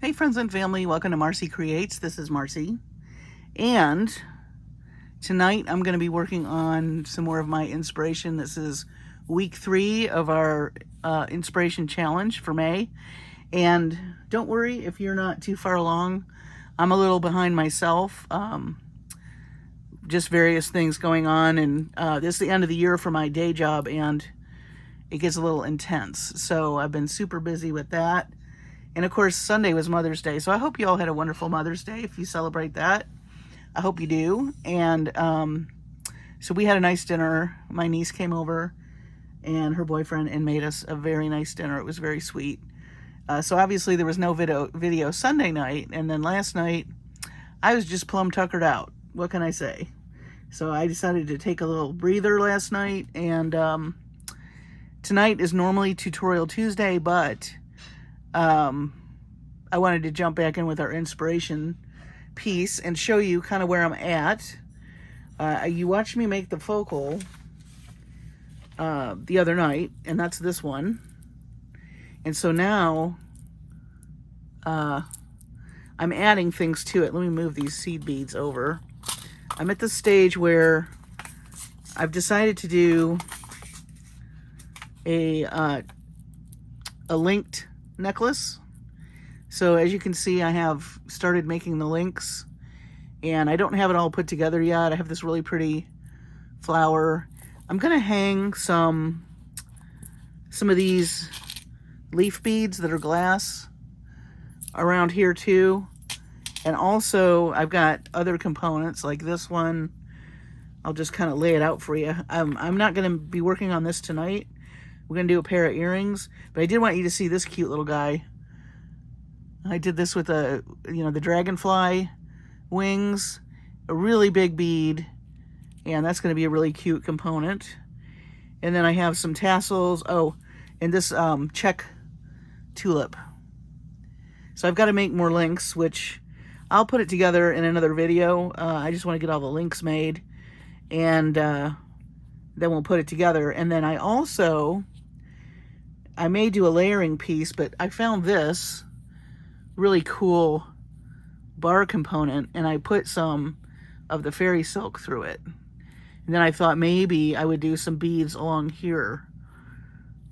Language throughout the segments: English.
Hey friends and family, welcome to Marcie Creates. This is Marcie, and tonight I'm going to be working on some more of my inspiration. This is week 3 of our inspiration challenge for May, and don't worry if you're not too far along. I'm a little behind myself, just various things going on, and this is the end of the year for my day job, and it gets a little intense, so I've been super busy with that. And of course, Sunday was Mother's Day, so I hope you all had a wonderful Mother's Day if you celebrate that. I hope you do. And so we had a nice dinner. My niece came over and her boyfriend and made us a very nice dinner. It was very sweet. So obviously there was no video Sunday night, and then last night I was just plumb tuckered out. What can I say? So I decided to take a little breather last night, and tonight is normally Tutorial Tuesday, but I wanted to jump back in with our inspiration piece and show you kind of where I'm at. You watched me make the focal the other night, and that's this one. And so now I'm adding things to it. Let me move these seed beads over. I'm at the stage where I've decided to do a linked necklace. So as you can see, I have started making the links, and I don't have it all put together yet. I have this really pretty flower. I'm gonna hang some of these leaf beads that are glass around here too. And also I've got other components like this one. I'll just kind of lay it out for you. I'm not gonna be working on this tonight. We're gonna do a pair of earrings, but I did want you to see this cute little guy. I did this with the dragonfly wings, a really big bead, and that's gonna be a really cute component. And then I have some tassels. Oh, and this check tulip. So I've got to make more links, which I'll put it together in another video. I just want to get all the links made, and then we'll put it together. And then I may do a layering piece, but I found this really cool bar component, and I put some of the fairy silk through it. And then I thought maybe I would do some beads along here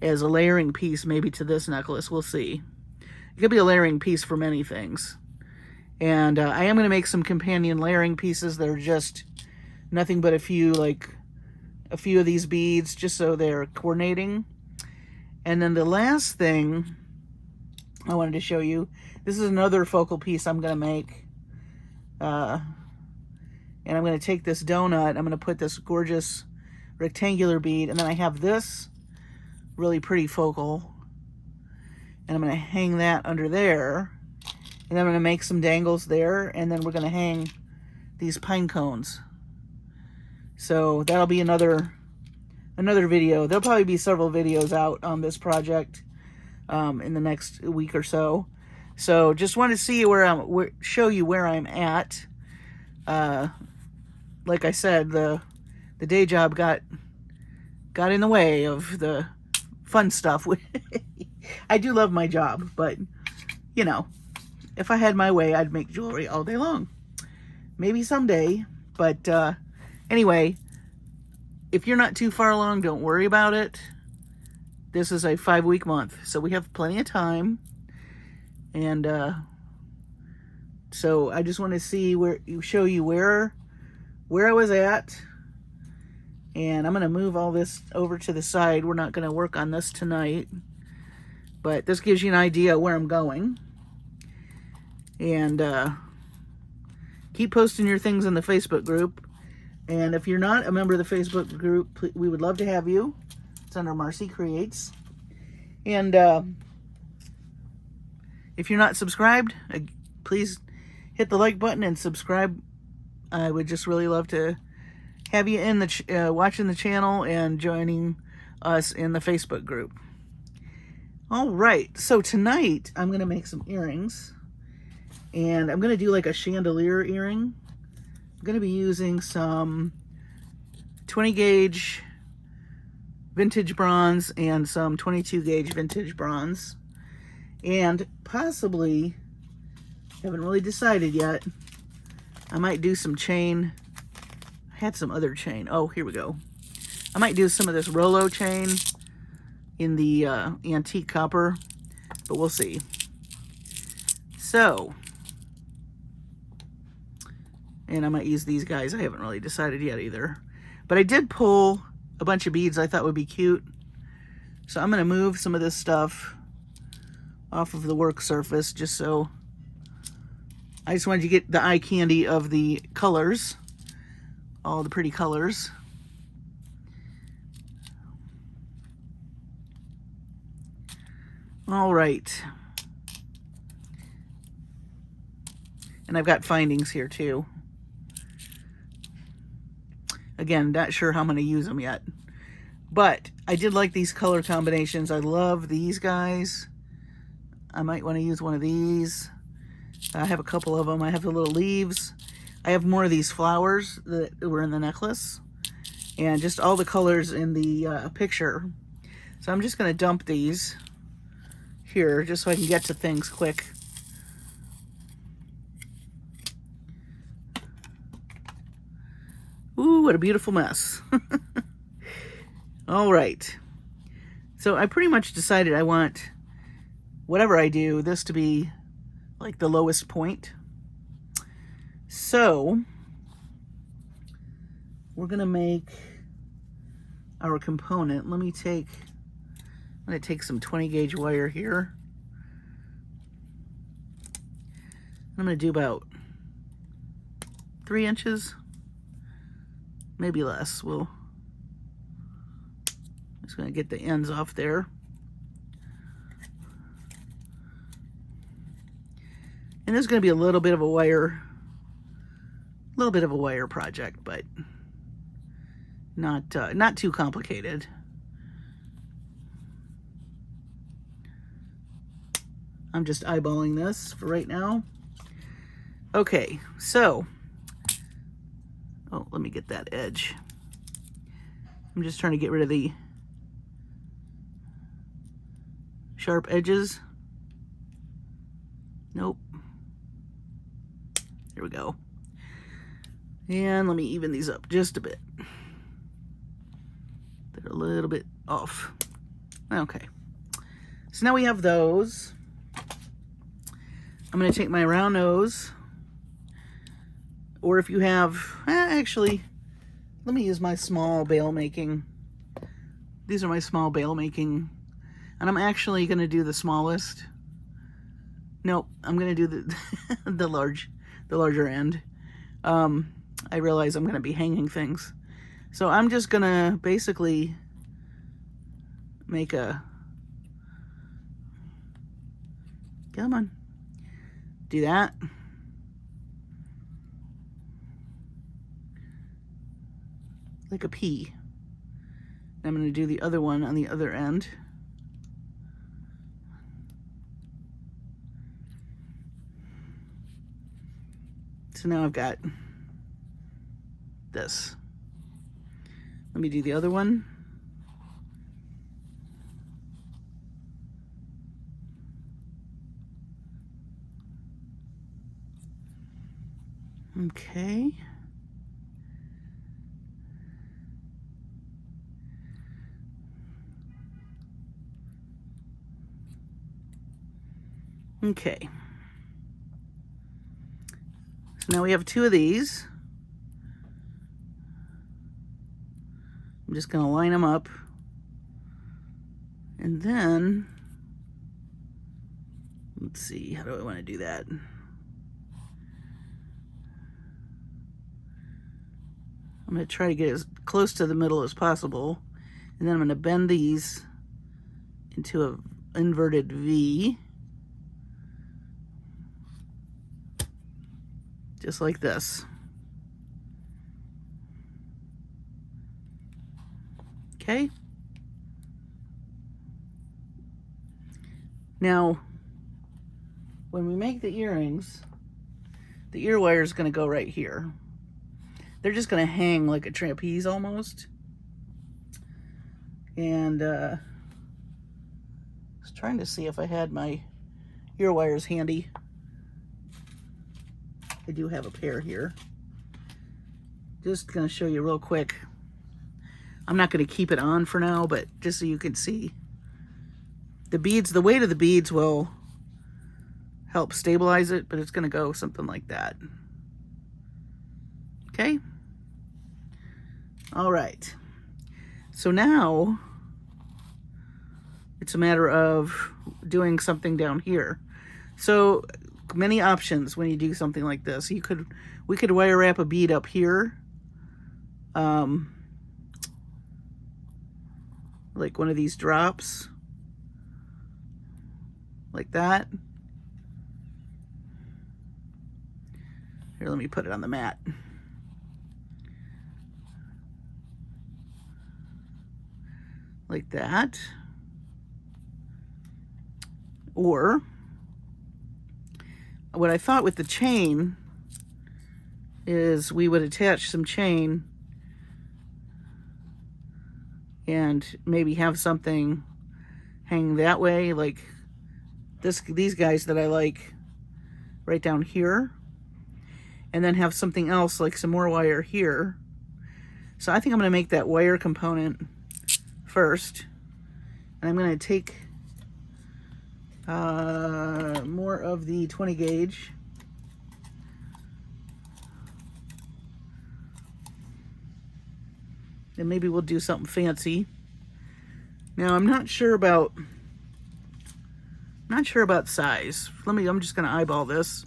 as a layering piece, maybe to this necklace. We'll see. It could be a layering piece for many things. And I am going to make some companion layering pieces that are just nothing but a few of these beads, just so they're coordinating. And then the last thing I wanted to show you, this is another focal piece I'm going to make. And I'm going to take this donut, I'm going to put this gorgeous rectangular bead, and then I have this really pretty focal, and I'm going to hang that under there, and then I'm going to make some dangles there, and then we're going to hang these pine cones. So that'll be another video. There'll probably be several videos out on this project in the next week or so. So just want to see show you where I'm at. Like I said, the day job got in the way of the fun stuff. I do love my job, but you know, if I had my way, I'd make jewelry all day long. Maybe someday, but anyway, if you're not too far along, don't worry about it. This is a 5-week month, so we have plenty of time. And so I just want to show you where I was at. And I'm going to move all this over to the side. We're not going to work on this tonight, but this gives you an idea where I'm going. And keep posting your things in the Facebook group. And if you're not a member of the Facebook group, we would love to have you. It's under Marcie Creates. And if you're not subscribed, please hit the like button and subscribe. I would just really love to have you in the watching the channel and joining us in the Facebook group. All right, so tonight I'm going to make some earrings, and I'm going to do like a chandelier earring. I'm going to be using some 20 gauge vintage bronze and some 22 gauge vintage bronze, and possibly Haven't really decided yet. I might do some chain. I had some other chain. Oh, here we go. I might do some of this Rolo chain in the antique copper, but we'll see. So, and I might use these guys. I haven't really decided yet either. But I did pull a bunch of beads I thought would be cute. So I'm going to move some of this stuff off of the work surface just so I just wanted to get the eye candy of the colors, all the pretty colors. All right. And I've got findings here too. Again, not sure how I'm going to use them yet. But I did like these color combinations. I love these guys. I might want to use one of these. I have a couple of them. I have the little leaves. I have more of these flowers that were in the necklace. And just all the colors in the picture. So I'm just going to dump these here just so I can get to things quick. Ooh, what a beautiful mess. All right. So I pretty much decided I want, whatever I do, this to be like the lowest point. So we're going to make our component. I'm going to take some 20 gauge wire here. I'm going to do about 3 inches. Maybe less. Just going to get the ends off there. And there's going to be a little bit of a wire project, but not too complicated. I'm just eyeballing this for right now. Okay, so oh, let me get that edge. I'm just trying to get rid of the sharp edges. Nope. Here we go. And let me even these up just a bit. They're a little bit off. Okay. So now we have those. I'm going to take my round nose. Or if you have, actually, let me use my small bail making. These are my small bail making. And I'm actually going to do the smallest. Nope, I'm going to do the the larger end. I realize I'm going to be hanging things. So I'm just going to basically make a, come on, do that. Like a P. I'm going to do the other one on the other end. So now I've got this. Let me do the other one. Okay. Okay. So now we have 2 of these. I'm just going to line them up. And then, let's see, how do I want to do that? I'm going to try to get as close to the middle as possible. And then I'm going to bend these into an inverted V. Just like this. Okay. Now, when we make the earrings, the ear wire is going to go right here. They're just going to hang like a trapeze almost. And I was trying to see if I had my ear wires handy. I do have a pair here. Just gonna show you real quick. I'm not gonna keep it on for now, but just so you can see. The beads, the weight of the beads will help stabilize it, but it's gonna go something like that. Okay? All right. So now it's a matter of doing something down here. So many options when you do something like this. We could wire wrap a bead up here. Like one of these drops. Like that. Here, let me put it on the mat. Like that. Or what I thought with the chain is we would attach some chain and maybe have something hang that way, like these guys that I like right down here, and then have something else like some more wire here. So I think I'm going to make that wire component first, and I'm going to take more of the 20 gauge and maybe we'll do something fancy. Now I'm not sure about size. I'm just gonna eyeball this.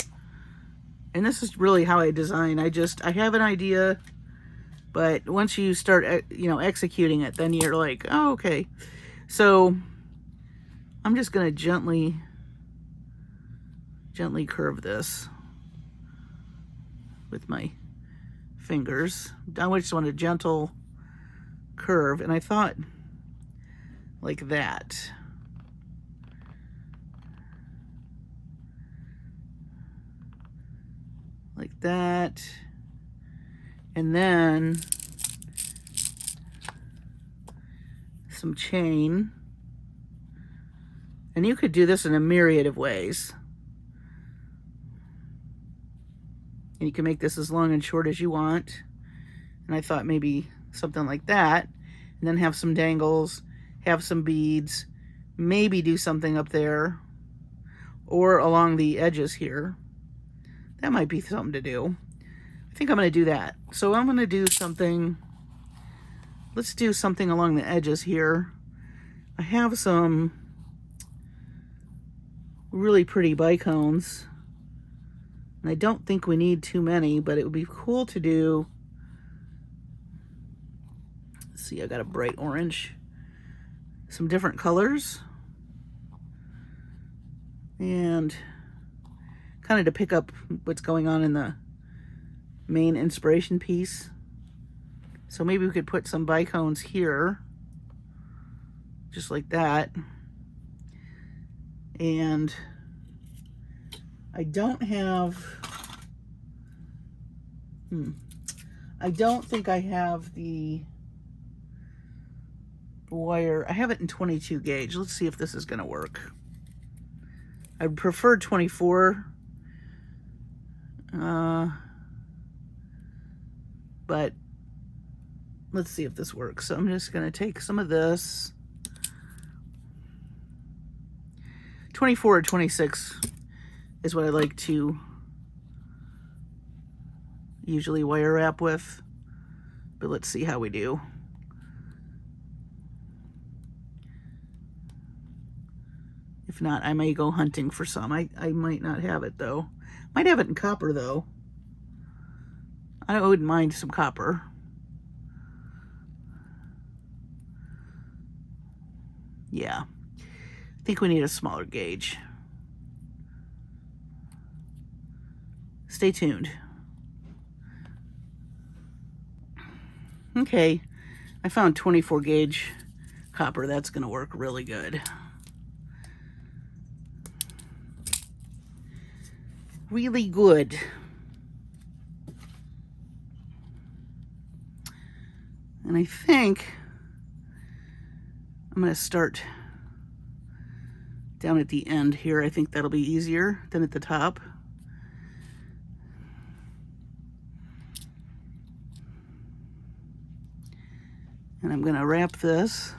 And this is really how I design. I have an idea, but once you start, executing it, then you're like, oh, okay. So I'm just gonna gently curve this with my fingers. I just want a gentle curve, and I thought like that. Like that. And then some chain. And you could do this in a myriad of ways. And you can make this as long and short as you want. And I thought maybe something like that. And then have some dangles, have some beads, maybe do something up there or along the edges here. That might be something to do. I think I'm going to do that. So I'm going to do something. Let's do something along the edges here. I have some really pretty bicones. And I don't think we need too many, but it would be cool to do. Let's see, I got a bright orange. Some different colors. And kind of to pick up what's going on in the main inspiration piece. So maybe we could put some bicones here, just like that. And I don't have, I don't think I have the wire. I have it in 22 gauge. Let's see if this is going to work. I prefer 24. But let's see if this works. So I'm just going to take some of this. 24 or 26 is what I like to usually wire wrap with. But let's see how we do. If not, I may go hunting for some. I might not have it though. Might have it in copper though. I wouldn't mind some copper. Yeah. I think we need a smaller gauge. Stay tuned. Okay. I found 24 gauge copper. That's going to work really good. Really good. And I think I'm going to start down at the end here. I think that'll be easier than at the top. And I'm going to wrap this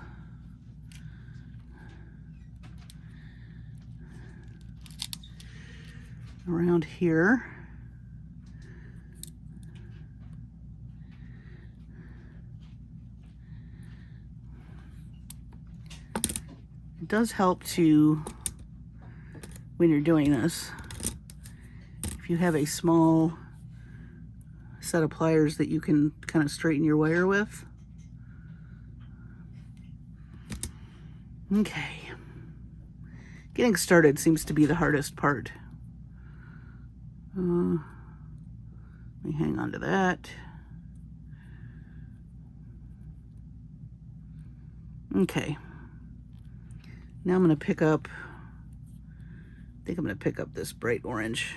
around here. It does help to, when you're doing this, if you have a small set of pliers that you can kind of straighten your wire with. Okay. Getting started seems to be the hardest part. Let me hang on to that. Okay. Now I'm going to pick up, I think I'm going to pick up this bright orange.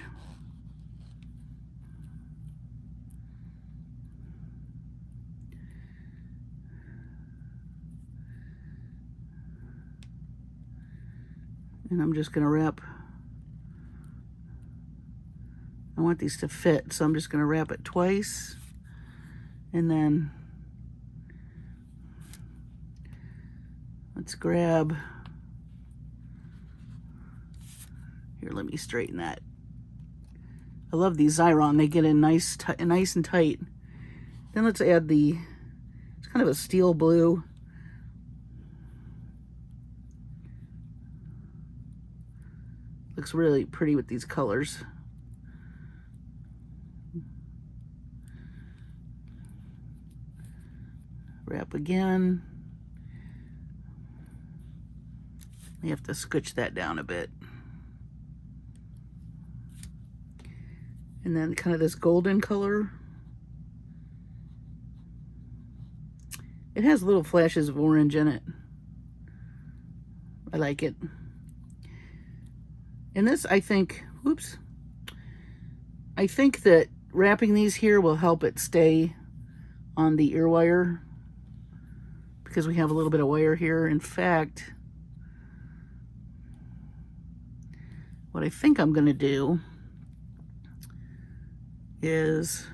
And I'm just going to wrap, I want these to fit, so I'm just going to wrap it twice. And then let's grab, here, let me straighten that. I love these Xyron, they get in nice and tight. Then let's add the, it's kind of a steel blue. Looks really pretty with these colors. Wrap again. You have to scooch that down a bit. And then kind of this golden color. It has little flashes of orange in it. I like it. And this, I think, whoops. I think that wrapping these here will help it stay on the ear wire because we have a little bit of wire here. In fact, what I think I'm going to do is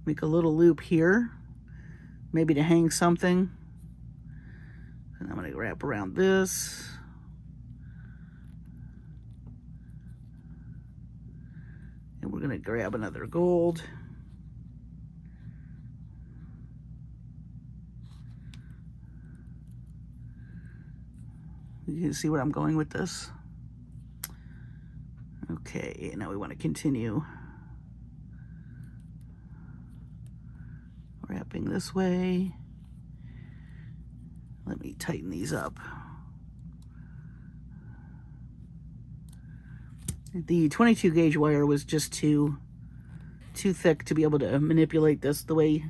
make a little loop here, maybe to hang something. And I'm going to wrap around this. And we're going to grab another gold. You can see where I'm going with this. Okay, now we want to continue wrapping this way. Let me tighten these up. The 22 gauge wire was just too thick to be able to manipulate this the way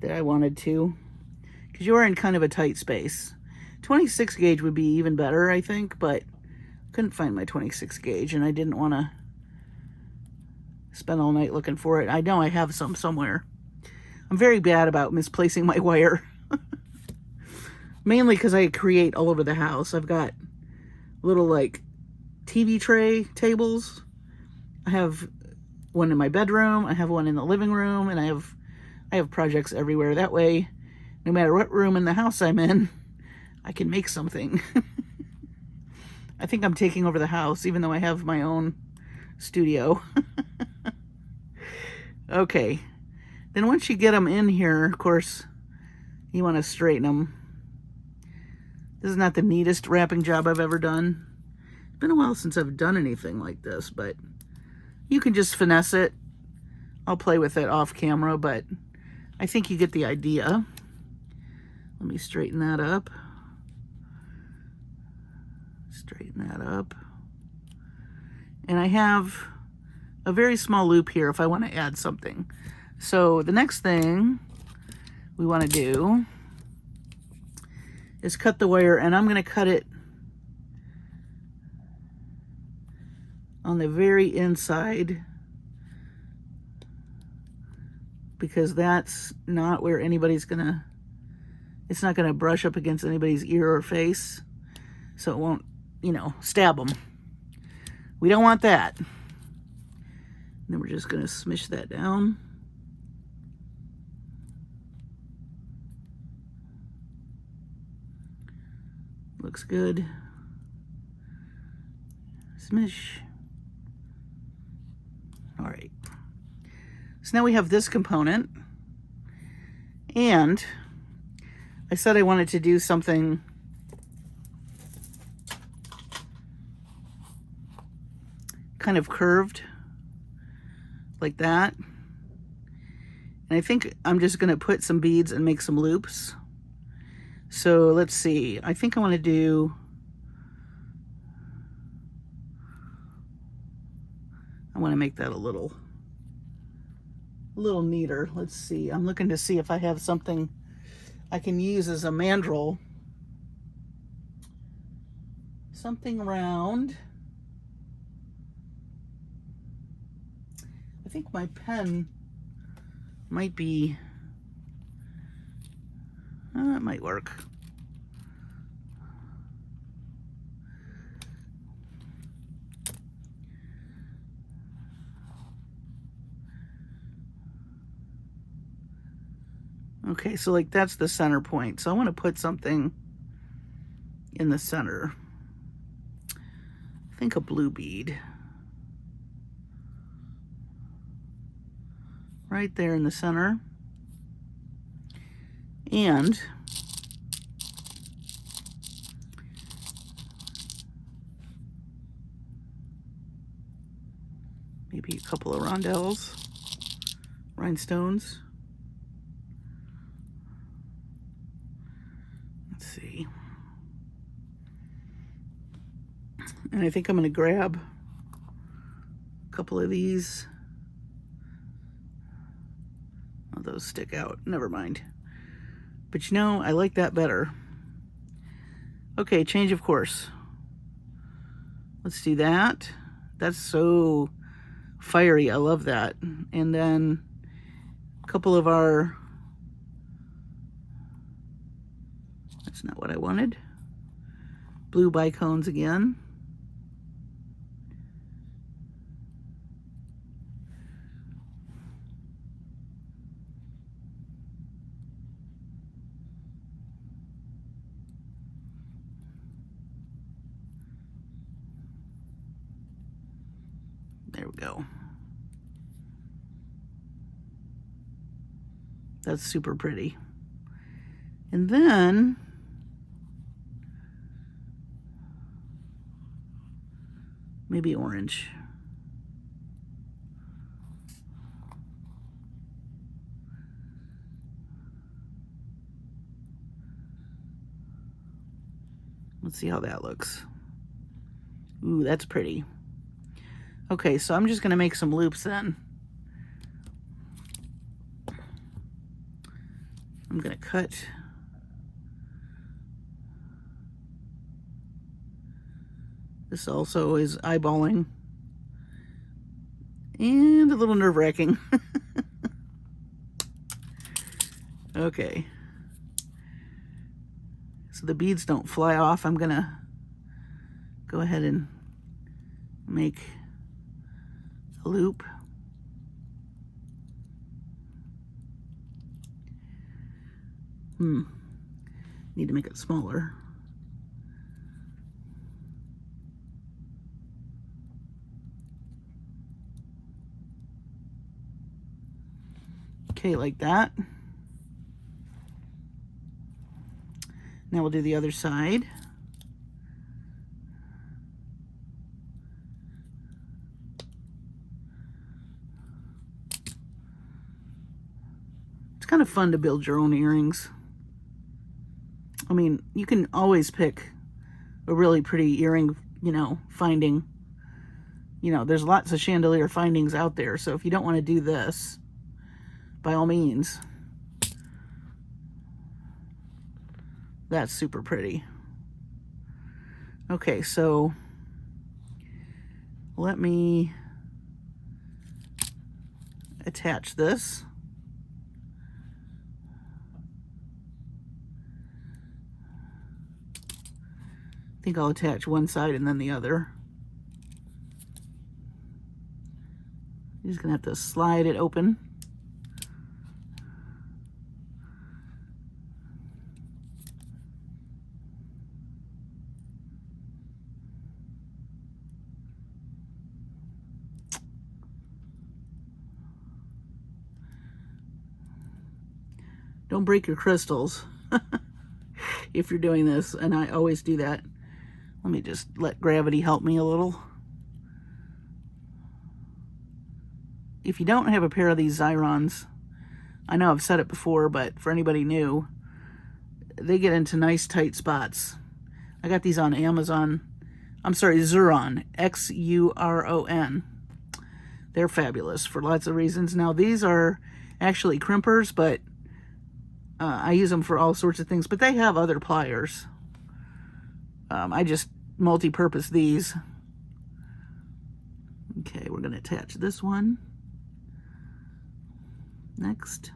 that I wanted to, because you are in kind of a tight space. 26 gauge would be even better, I think, but couldn't find my 26 gauge and I didn't want to spend all night looking for it. I know I have some somewhere. I'm very bad about misplacing my wire. Mainly because I create all over the house. I've got little like TV tray tables. I have one in my bedroom. I have one in the living room, and I have projects everywhere. That way, no matter what room in the house I'm in, I can make something. I think I'm taking over the house, even though I have my own studio. Okay. Then once you get them in here, of course, you want to straighten them. This is not the neatest wrapping job I've ever done. It's been a while since I've done anything like this, but you can just finesse it. I'll play with it off camera, but I think you get the idea. Let me straighten that up. Straighten that up. And I have a very small loop here if I want to add something. So the next thing we want to do is cut the wire, and I'm going to cut it on the very inside because that's not where anybody's gonna, it's not gonna brush up against anybody's ear or face, so it won't, you know, stab them. We don't want that. And then we're just gonna smush that down. looks good. Smish. All right. So now we have this component, and I said I wanted to do something kind of curved like that. And I think I'm just going to put some beads and make some loops. So let's see. I think I want to make that a little neater. Let's see. I'm looking to see if I have something I can use as a mandrel. Something round. I think my pen might be, it might work. Okay, so like that's the center point. So I want to put something in the center. I think a blue bead. Right there in the center. And maybe a couple of rhinestones. Let's see. And I think I'm going to grab a couple of these. Oh, those stick out. Never mind. But you know, I like that better. Okay, change of course. Let's do that. That's so fiery. I love that. And then a couple of our, that's not what I wanted. Blue bicones again. There we go. That's super pretty. And then maybe orange. Let's see how that looks. Ooh, that's pretty. Okay, so I'm just going to make some loops then. I'm going to cut this. Also is eyeballing and a little nerve-wracking. Okay, so the beads don't fly off. I'm gonna go ahead and make a loop. Need to make it smaller. Okay, like that. Now we'll do the other side. It's kind of fun to build your own earrings. I mean, you can always pick a really pretty earring, you know, finding. You know, there's lots of chandelier findings out there, so if you don't want to do this, by all means. That's super pretty. Okay, so let me attach this. I think I'll attach one side and then the other. You're just gonna have to slide it open. Don't break your crystals if you're doing this, and I always do that. Let me just let gravity help me a little. If you don't have a pair of these Xyrons, I know I've said it before, but for anybody new, they get into nice tight spots. I got these on Amazon. I'm sorry, Xuron, Xuron. They're fabulous for lots of reasons. Now, these are actually crimpers, but I use them for all sorts of things, but they have other pliers. I just multi-purpose these. Okay, we're going to attach this one. Next.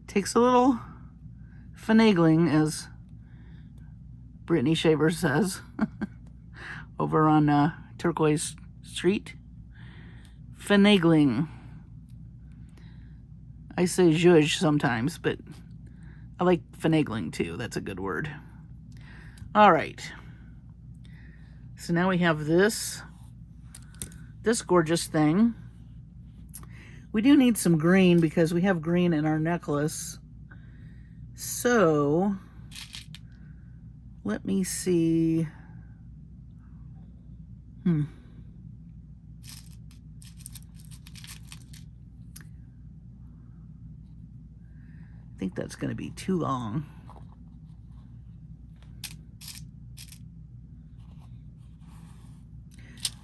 Takes a little finagling, as Brittany Shaver says, over on Turquoise Street. Finagling. I say zhuzh sometimes, but I like finagling too. That's a good word. All right. So now we have this gorgeous thing. We do need some green because we have green in our necklace. So let me see. I think that's going to be too long.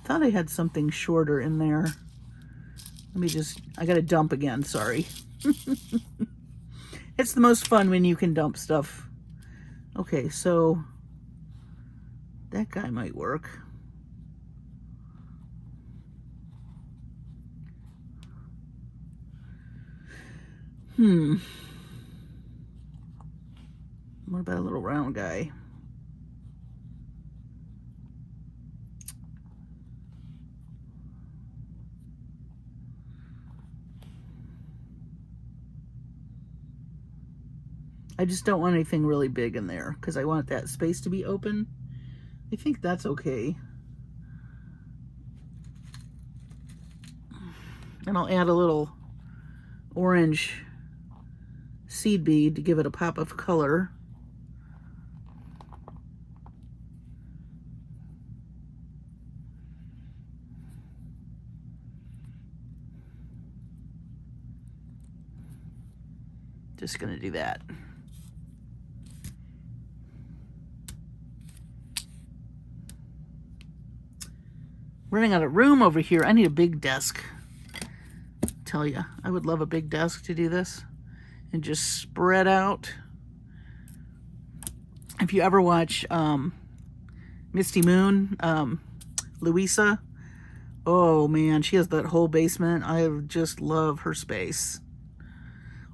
Thought I had something shorter in there. Let me just, I got to dump again, sorry. It's the most fun when you can dump stuff. Okay, so that guy might work. What about a little round guy? I just don't want anything really big in there because I want that space to be open. I think that's okay. And I'll add a little orange seed bead to give it a pop of color. Just gonna do that. Running out of room over here. I need a big desk. Tell you, I would love a big desk to do this and just spread out. If you ever watch Misty Moon, Louisa, oh man, she has that whole basement. I just love her space.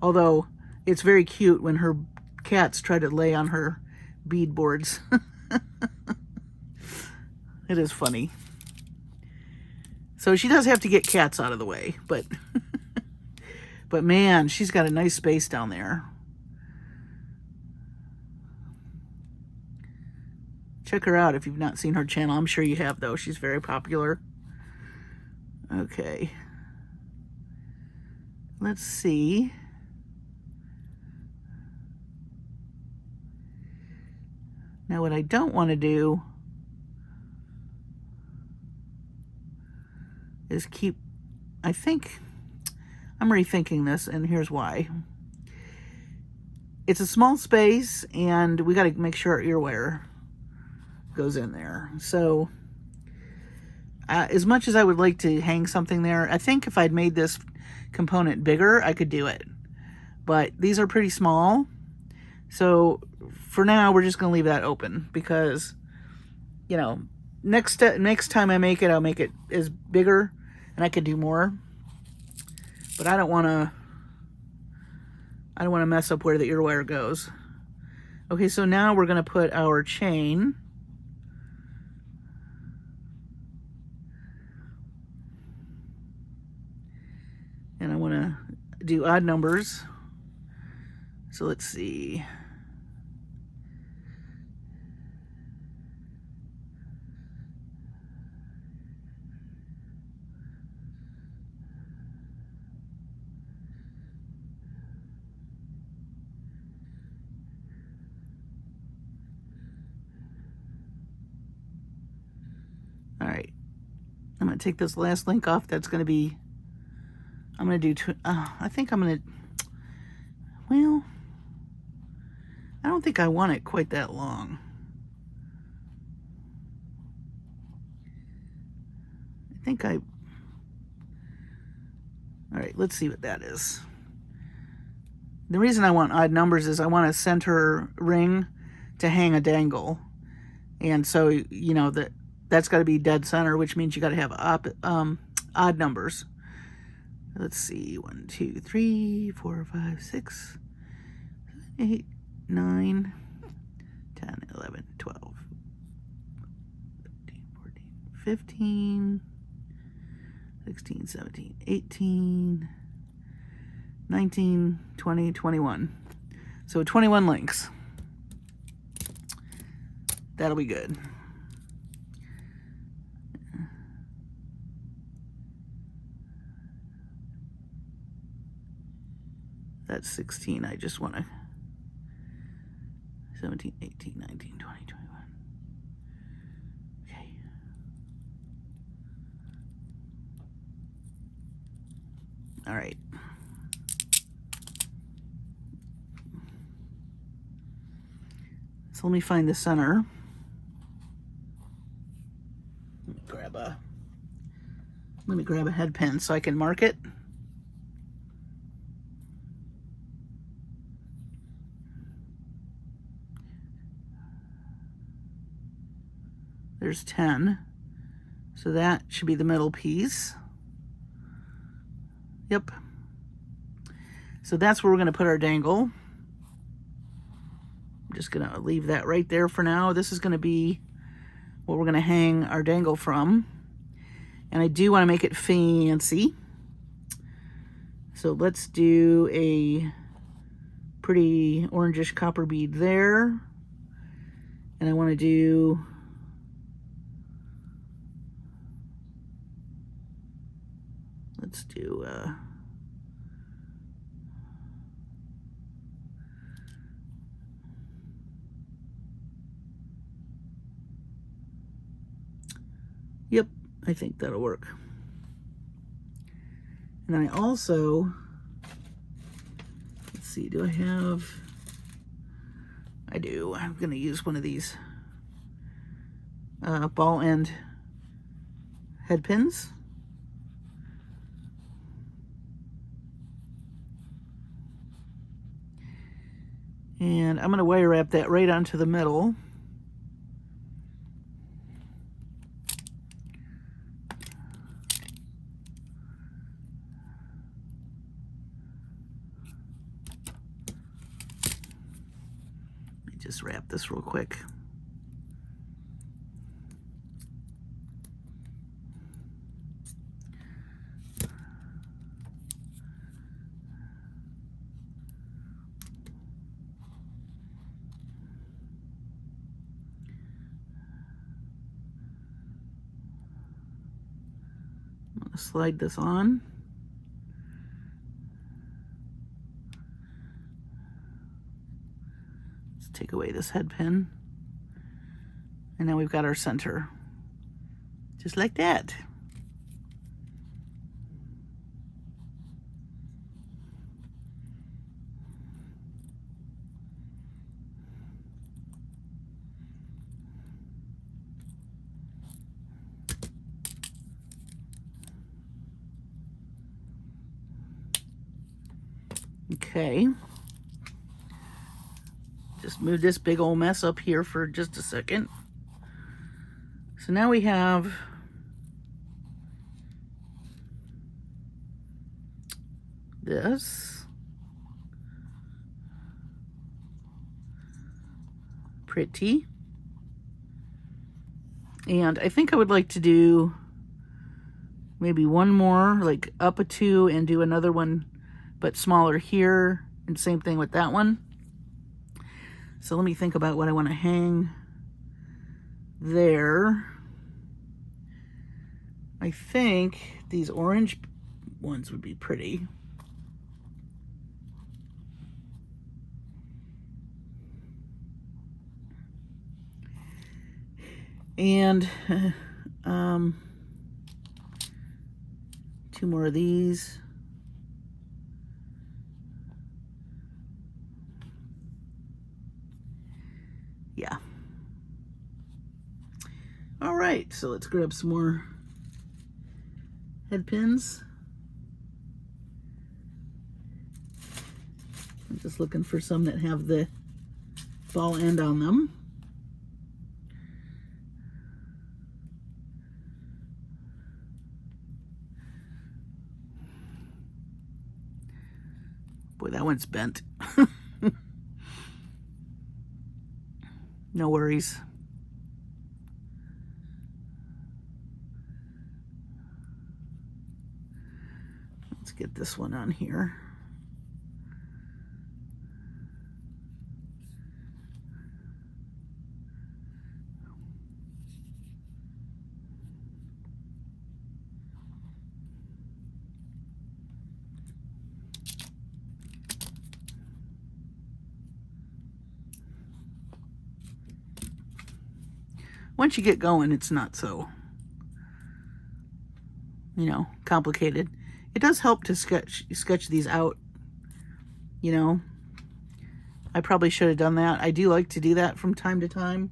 Although it's very cute when her cats try to lay on her beadboards. It is funny. So she does have to get cats out of the way, but but man, she's got a nice space down there. Check her out if you've not seen her channel. I'm sure you have, though. She's very popular. Okay. Let's see. Now what I don't want to do is keep, I think, I'm rethinking this, and here's why. It's a small space, and we got to make sure our earwear goes in there. So, as much as I would like to hang something there, I think if I'd made this component bigger, I could do it. But these are pretty small, so for now, we're just going to leave that open because, you know, next time I make it, I'll make it as bigger, and I could do more. But I don't want to mess up where the earwear goes. Okay, so now we're going to put our chain. And do odd numbers. So let's see. All right, I'm gonna take this last link off. That's gonna be, I'm gonna do, I think I'm gonna, well, I don't think I want it quite that long. I think all right, let's see what that is. The reason I want odd numbers is I want a center ring to hang a dangle. And so, you know, that's got to be dead center, which means you got to have odd numbers. Let's see, 1, 2, 3, 4, 5, 6, 8, 9, 10, 11, 12, 13, 14, 15, 16, 17, 18, 19, 20, 21. So 21 links. That'll be good. That's 16. I just want to 17, 18, 19, 20, 21. Okay. All right. So let me find the center. Let me grab a head pin so I can mark it. There's 10. So that should be the middle piece. Yep. So that's where we're going to put our dangle. I'm just going to leave that right there for now. This is going to be what we're going to hang our dangle from. And I do want to make it fancy. So let's do a pretty orangish copper bead there. And I want to do let's do yep, I think that'll work. And then I also, let's see, do I have, I do. I'm going to use one of these ball end head pins. And I'm going to wire wrap that right onto the middle. Let me just wrap this real quick. Slide this on. Let's take away this head pin. And now we've got our center. Just like that. Okay, just move this big old mess up here for just a second. So now we have this pretty, and I think I would like to do maybe one more, like up a 2 and do another one but smaller here, and same thing with that one. So let me think about what I want to hang there. I think these orange ones would be pretty. And 2 more of these. Yeah. All right, so let's grab some more head pins. I'm just looking for some that have the ball end on them. Boy, that one's bent. No worries. Let's get this one on here. Once you get going, it's not so, you know, complicated. It does help to sketch these out, you know. I probably should have done that. I do like to do that from time to time.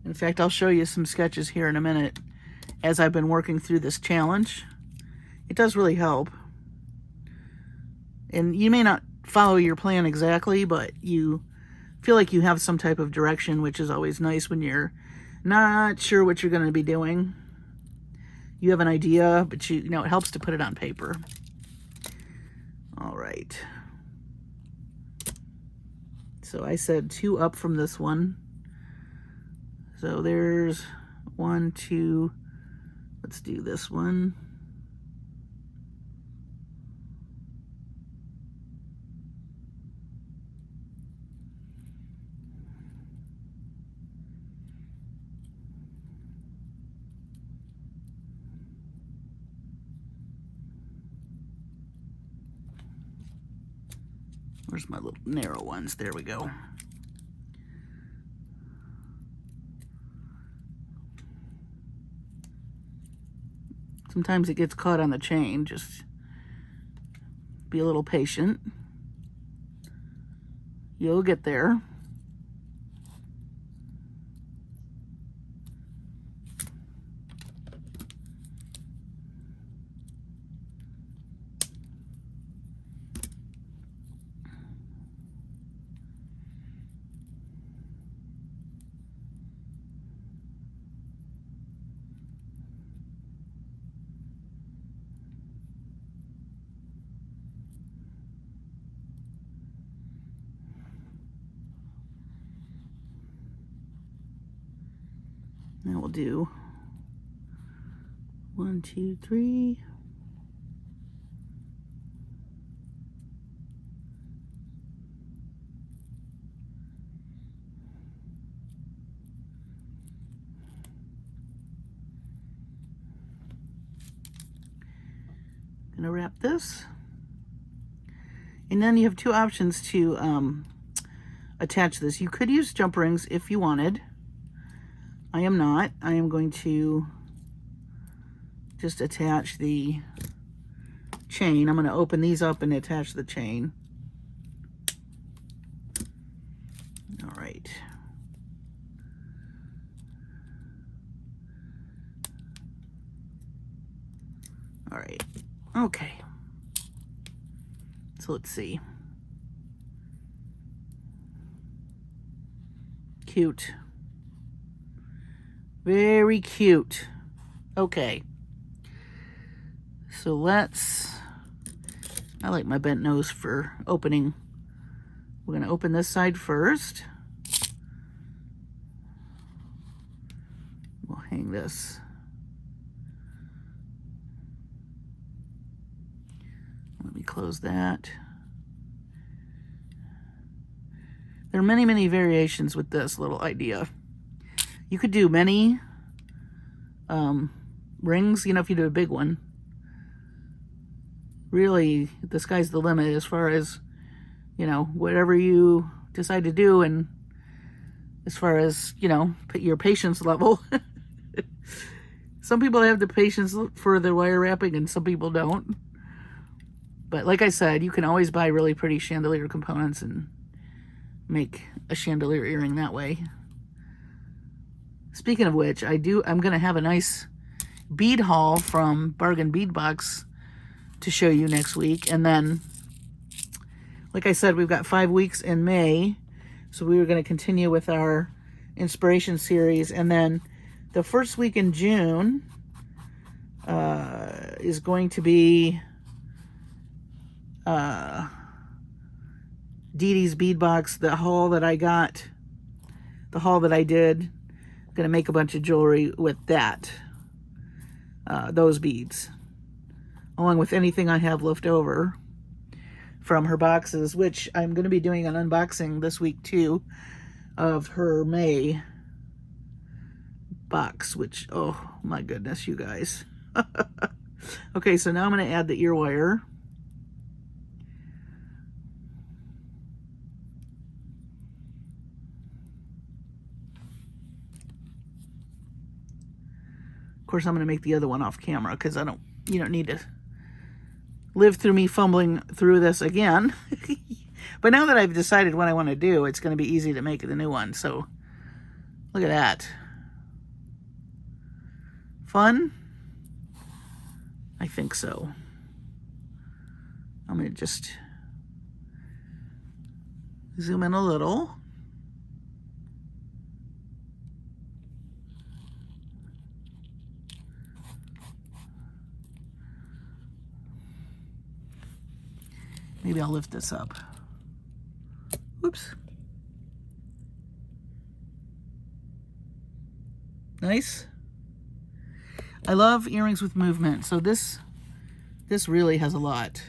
In fact, I'll show you some sketches here in a minute as I've been working through this challenge. It does really help. And you may not follow your plan exactly, but you feel like you have some type of direction, which is always nice when you're not sure what you're going to be doing. You have an idea, but you know, it helps to put it on paper. All right. So I said 2 up from this one. So there's 1, 2. Let's do this one. Where's my little narrow ones? There we go. Sometimes it gets caught on the chain. Just be a little patient. You'll get there. Now we'll do 1, 2, 3. Gonna wrap this. And then you have 2 options to attach this. You could use jump rings if you wanted. I am not. I am going to just attach the chain. I'm going to open these up and attach the chain. All right. All right. Okay. So let's see. Cute. Very cute. Okay. So I like my bent nose for opening. We're going to open this side first. We'll hang this. Let me close that. There are many, many variations with this little idea. You could do many rings, you know, if you do a big one. Really, the sky's the limit as far as, you know, whatever you decide to do, and as far as, you know, your patience level. Some people have the patience for the wire wrapping and some people don't. But like I said, you can always buy really pretty chandelier components and make a chandelier earring that way. Speaking of which, I'm going to have a nice bead haul from Bargain Bead Box to show you next week. And then, like I said, we've got 5 weeks in May. So we were going to continue with our inspiration series. And then the first week in June is going to be Dee Dee's Bead Box, the haul that I got, the haul that I did. I'm going to make a bunch of jewelry with that, those beads, along with anything I have left over from her boxes, which I'm going to be doing an unboxing this week too of her May box, which, oh my goodness, you guys. Okay, so now I'm going to add the ear wire. Of course, I'm going to make the other one off camera because you don't need to live through me fumbling through this again. But now that I've decided what I want to do, it's going to be easy to make the new one. So look at that. Fun? I think so. I'm going to just zoom in a little. Maybe I'll lift this up. Oops. Nice. I love earrings with movement. So this really has a lot.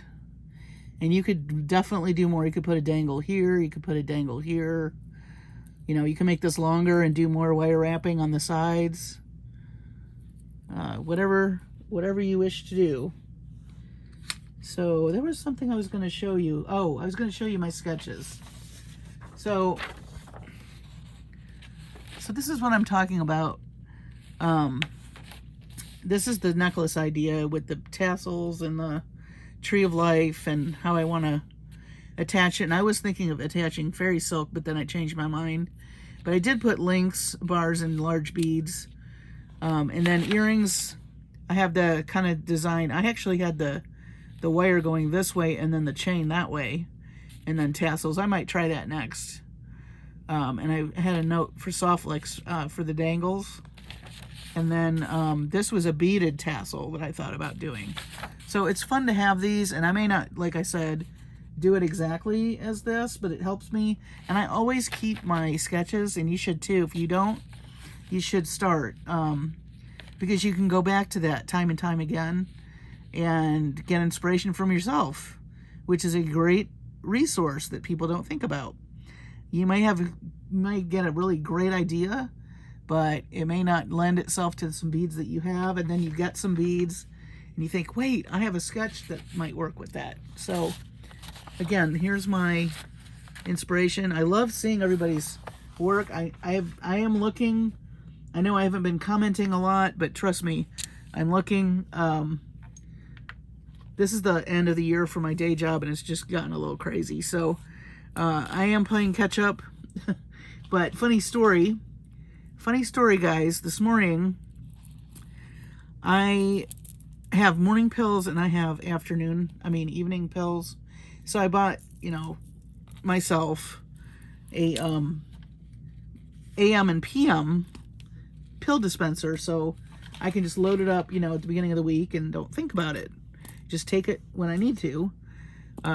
And you could definitely do more. You could put a dangle here. You could put a dangle here. You know, you can make this longer and do more wire wrapping on the sides. Whatever you wish to do. So there was something I was going to show you. Oh, I was going to show you my sketches. So this is what I'm talking about. This is the necklace idea with the tassels and the tree of life and how I want to attach it. And I was thinking of attaching fairy silk, but then I changed my mind. But I did put links, bars, and large beads. And then earrings, I have the kind of design. I actually had the wire going this way and then the chain that way. And then tassels. I might try that next. And I had a note for soft flicks for the dangles. And then this was a beaded tassel that I thought about doing. So it's fun to have these, and I may not, like I said, do it exactly as this, but it helps me. And I always keep my sketches, and you should too. If you don't, you should start. Because you can go back to that time and time again and get inspiration from yourself, which is a great resource that people don't think about. You might get a really great idea, but it may not lend itself to some beads that you have, and then you get some beads and you think, wait, I have a sketch that might work with that. So again, here's my inspiration. I love seeing everybody's work. I am looking. I know I haven't been commenting a lot, but trust me, I'm looking. This is the end of the year for my day job, and it's just gotten a little crazy. So I am playing catch up. But funny story, guys. This morning, I have morning pills and I have evening pills. So I bought, myself a AM and PM pill dispenser, so I can just load it up, at the beginning of the week and don't think about it. Just take it when I need to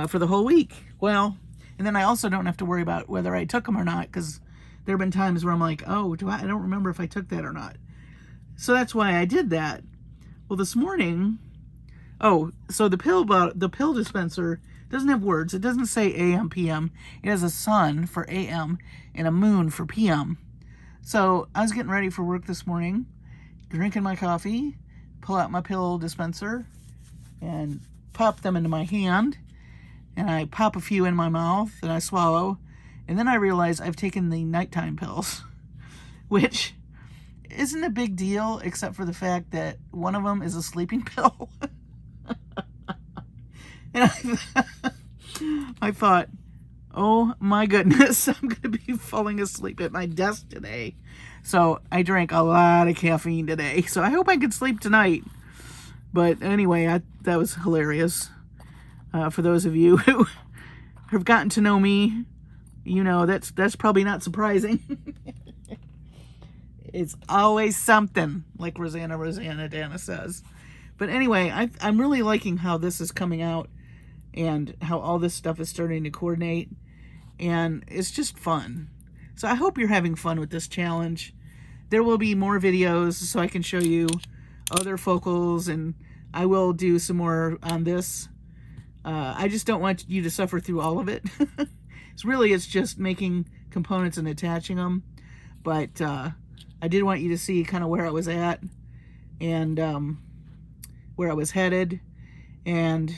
for the whole week. Well, and then I also don't have to worry about whether I took them or not, because there have been times where I'm like, oh, I don't remember if I took that or not. So that's why I did that. Well, this morning, Oh, so the pill dispenser doesn't have words. It doesn't say AM, PM. It has a sun for AM and a moon for PM. So I was getting ready for work this morning, drinking my coffee, pull out my pill dispenser, and pop them into my hand. And I pop a few in my mouth, and I swallow. And then I realize I've taken the nighttime pills, which isn't a big deal, except for the fact that one of them is a sleeping pill. And I thought, oh my goodness, I'm going to be falling asleep at my desk today. So I drank a lot of caffeine today. So I hope I can sleep tonight. But anyway, that was hilarious. For those of you who have gotten to know me, you know that's probably not surprising. It's always something, like Rosanna Dana says. But anyway, I'm really liking how this is coming out and how all this stuff is starting to coordinate. And it's just fun. So I hope you're having fun with this challenge. There will be more videos so I can show you other focals, and I will do some more on this. I just don't want you to suffer through all of it. It's just making components and attaching them. But I did want you to see kind of where I was at and where I was headed. And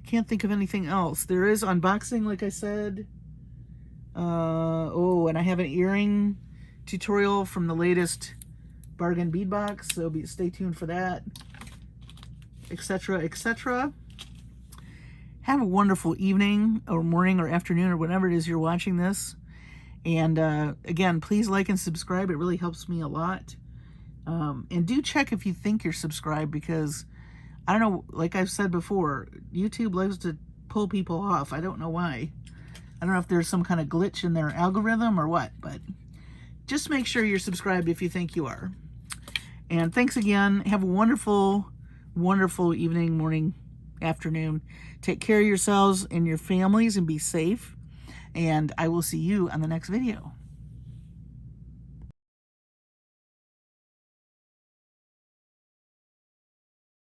I can't think of anything else. There is unboxing, like I said. Oh, and I have an earring tutorial from the latest bargain bead box, so stay tuned for that, etc., etc. Have a wonderful evening or morning or afternoon or whenever it is you're watching this. And again, please like and subscribe. It really helps me a lot. And do check if you think you're subscribed, because I don't know, like I've said before, YouTube loves to pull people off. I don't know why. I don't know if there's some kind of glitch in their algorithm or what, but just make sure you're subscribed if you think you are. And thanks again. Have a wonderful, wonderful evening, morning, afternoon. Take care of yourselves and your families and be safe. And I will see you on the next video.